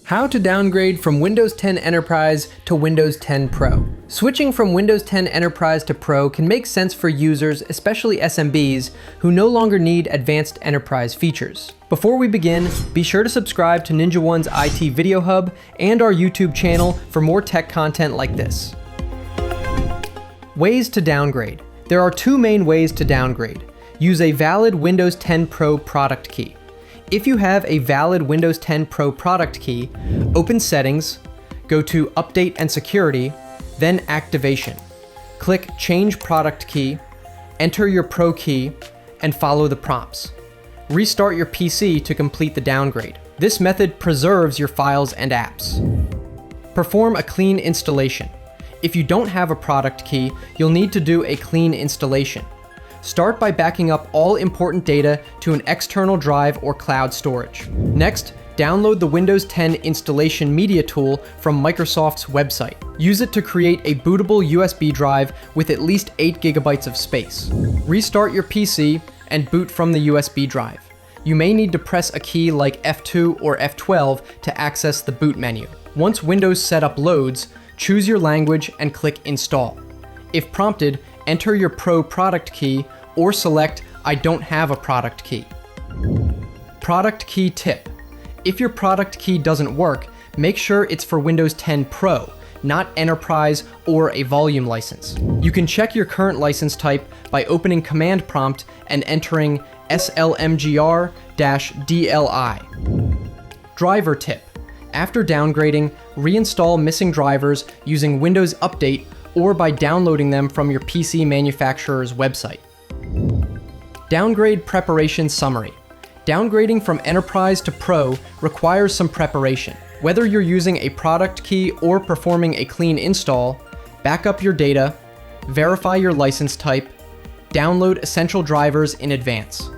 How to downgrade from Windows 10 Enterprise to Windows 10 Pro. Switching from Windows 10 Enterprise to Pro can make sense for users, especially SMBs, who no longer need advanced enterprise features. Before we begin, be sure to subscribe to Ninja One's IT Video Hub and our YouTube channel for more tech content like this. Ways to downgrade. There are two main ways to downgrade. Use a valid Windows 10 Pro product key. If you have a valid Windows 10 Pro product key, open Settings, go to Update and Security, then Activation. Click Change Product Key, enter your Pro key, and follow the prompts. Restart your PC to complete the downgrade. This method preserves your files and apps. Perform a clean installation. If you don't have a product key, you'll need to do a clean installation. Start by backing up all important data to an external drive or cloud storage. Next, download the Windows 10 Installation Media Tool from Microsoft's website. Use it to create a bootable USB drive with at least 8 GB of space. Restart your PC and boot from the USB drive. You may need to press a key like F2 or F12 to access the boot menu. Once Windows Setup loads, choose your language and click Install. If prompted, enter your Pro product key or select I don't have a product key. Product key tip. If your product key doesn't work, make sure it's for Windows 10 Pro, not Enterprise or a volume license. You can check your current license type by opening Command Prompt and entering slmgr-dli. Driver tip. After downgrading, reinstall missing drivers using Windows Update or by downloading them from your PC manufacturer's website. Downgrade preparation summary. Downgrading from Enterprise to Pro requires some preparation. Whether you're using a product key or performing a clean install, back up your data, verify your license type, download essential drivers in advance.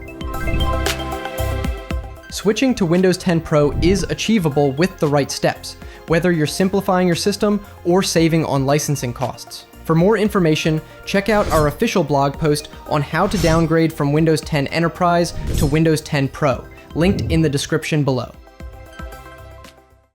Switching to Windows 10 Pro is achievable with the right steps, whether you're simplifying your system or saving on licensing costs. For more information, check out our official blog post on how to downgrade from Windows 10 Enterprise to Windows 10 Pro, linked in the description below.